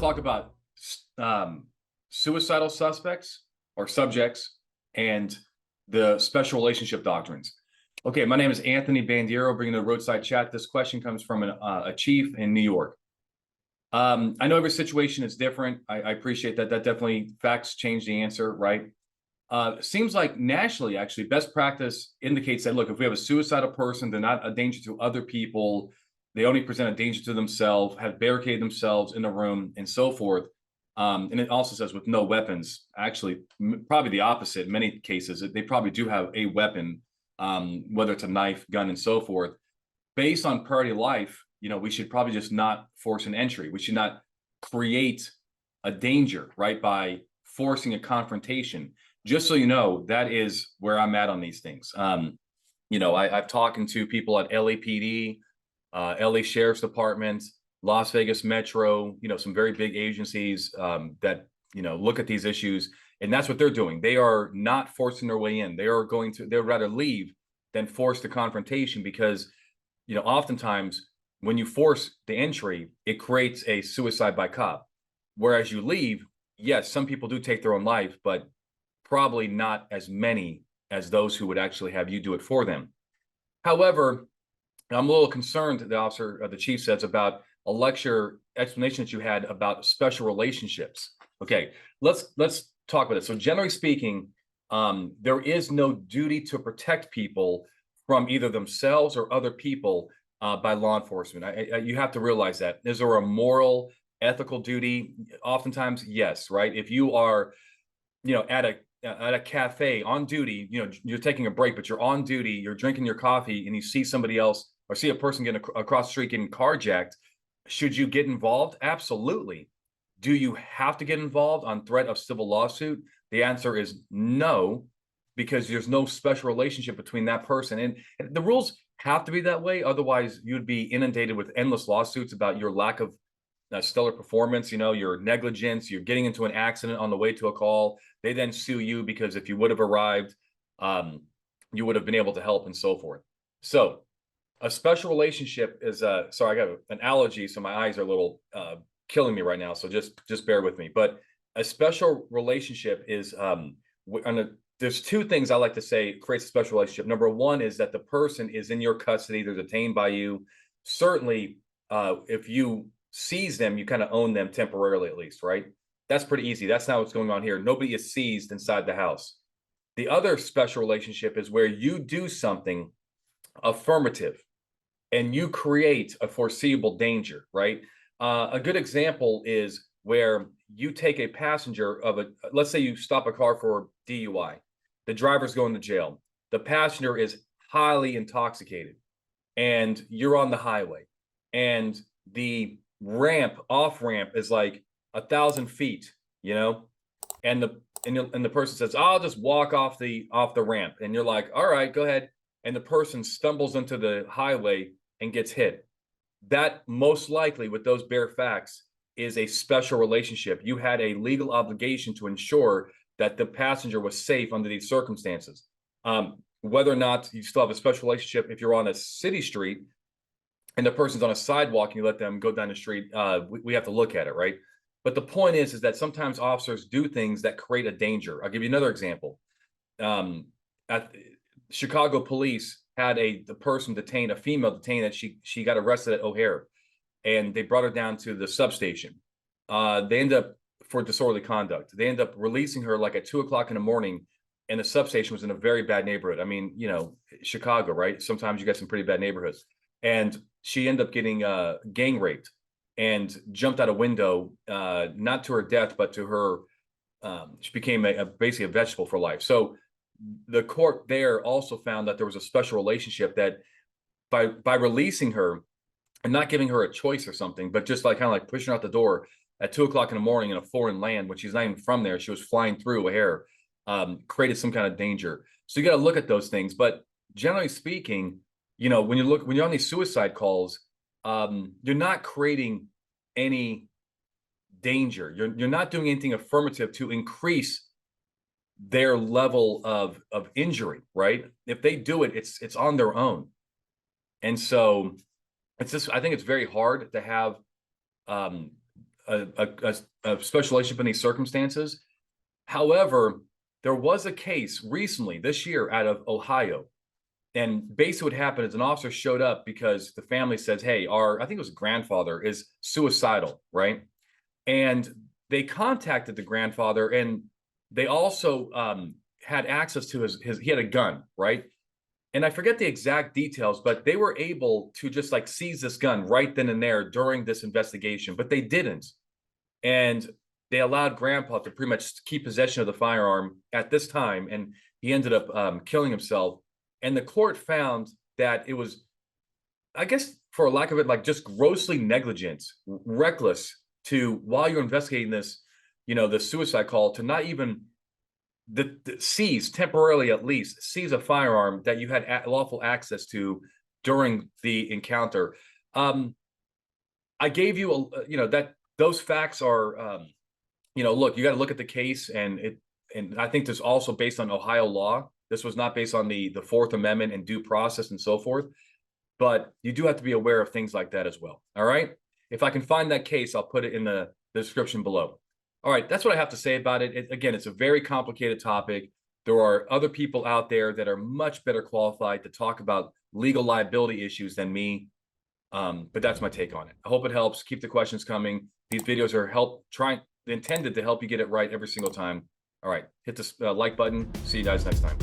talk about suicidal suspects or subjects and the special relationship doctrines. Okay, my name is Anthony Bandiero, bringing the Roadside Chat. This question comes from a chief in New York. I know every situation is different. I appreciate that. That definitely facts change the answer, right? Seems like nationally, actually, best practice indicates that, look, if we have a suicidal person, they're not a danger to other people. They only present a danger to themselves, have barricaded themselves in the room, and so forth. And it also says with no weapons. Actually, probably the opposite. In many cases, they probably do have a weapon, whether it's a knife, gun, and so forth. Based on priority life, we should probably just not force an entry. We should not create a danger, right, by forcing a confrontation. Just so you know, that is where I'm at on these things. I've talked to people at LAPD, LA Sheriff's Department, Las Vegas Metro, some very big agencies that, look at these issues. And that's what they're doing. They are not forcing their way in. They'd rather leave than force the confrontation because, oftentimes when you force the entry, it creates a suicide by cop. Whereas you leave, yes, some people do take their own life, but probably not as many as those who would actually have you do it for them. However, I'm a little concerned, the chief says, about a lecture explanation that you had about special relationships. Okay, let's talk about it. So generally speaking, there is no duty to protect people from either themselves or other people by law enforcement. You have to realize that. Is there a moral, ethical duty? Oftentimes, yes, right? If you are, at a cafe on duty, you're taking a break, but you're on duty, you're drinking your coffee, and you see somebody else or see a person getting across the street getting carjacked, should you get involved? Absolutely. Do you have to get involved on threat of civil lawsuit? The answer is no, because there's no special relationship between that person. And the rules have to be that way. Otherwise, you'd be inundated with endless lawsuits about your lack of stellar performance, your negligence, you're getting into an accident on the way to a call. They then sue you because if you would have arrived, you would have been able to help and so forth. So a special relationship is, sorry, I got an allergy, so my eyes are a little killing me right now. So just bear with me. But a special relationship is, there's two things I like to say creates a special relationship. Number one is that the person is in your custody. They're detained by you. Certainly, if you seize them, you kind of own them temporarily, at least, right? That's pretty easy. That's not what's going on here. Nobody is seized inside the house. The other special relationship is where you do something affirmative and you create a foreseeable danger, right? A good example is where you take a passenger let's say you stop a car for DUI. The driver's going to jail. The passenger is highly intoxicated and you're on the highway and the off ramp is like 1,000 feet, and the person says, I'll just walk off the ramp. And you're like, all right, go ahead. And the person stumbles into the highway and gets hit. That most likely, with those bare facts, is a special relationship. You had a legal obligation to ensure that the passenger was safe under these circumstances. Whether or not you still have a special relationship, if you're on a city street and the person's on a sidewalk and you let them go down the street, we have to look at it, right? But the point is that sometimes officers do things that create a danger. I'll give you another example. At Chicago police had the person detained, a female detained, that she got arrested at O'Hare, and they brought her down to the substation. They end up, for disorderly conduct, they end up releasing her like at 2:00 in the morning, and the substation was in a very bad neighborhood. I mean, Chicago, right? Sometimes you got some pretty bad neighborhoods. And she ended up getting gang raped and jumped out a window, not to her death, but to her, she became basically a vegetable for life. So the court there also found that there was a special relationship that by releasing her and not giving her a choice or something, but just kind of like pushing her out the door at 2:00 in the morning in a foreign land when she's not even from there, she was flying through a hair, created some kind of danger. So you got to look at those things. But generally speaking, when you're on these suicide calls, you're not creating any danger. You're not doing anything affirmative to increase their level of injury, right? If they do it, it's on their own. And so I think it's very hard to have a special relationship in these circumstances. However, there was a case recently this year out of Ohio. And basically what happened is an officer showed up because the family says, hey, I think it was grandfather is suicidal, right? And they contacted the grandfather, and they also had access to he had a gun, right? And I forget the exact details, but they were able to just like seize this gun right then and there during this investigation, but they didn't. And they allowed grandpa to pretty much keep possession of the firearm at this time. And he ended up killing himself. And the court found that it was, I guess, for lack of it, like just grossly negligent, reckless to, while you're investigating this, the suicide call, to not even seize, temporarily at least, seize a firearm that you had lawful access to during the encounter. I gave you, that those facts are, look, you got to look at the case, and I think this also based on Ohio law. This was not based on the Fourth Amendment and due process and so forth, but you do have to be aware of things like that as well. All right. If I can find that case, I'll put it in the description below. All right. That's what I have to say about it. Again, it's a very complicated topic. There are other people out there that are much better qualified to talk about legal liability issues than me. But that's my take on it. I hope it helps. Keep the questions coming. These videos are intended to help you get it right every single time. All right. Hit the like button. See you guys next time.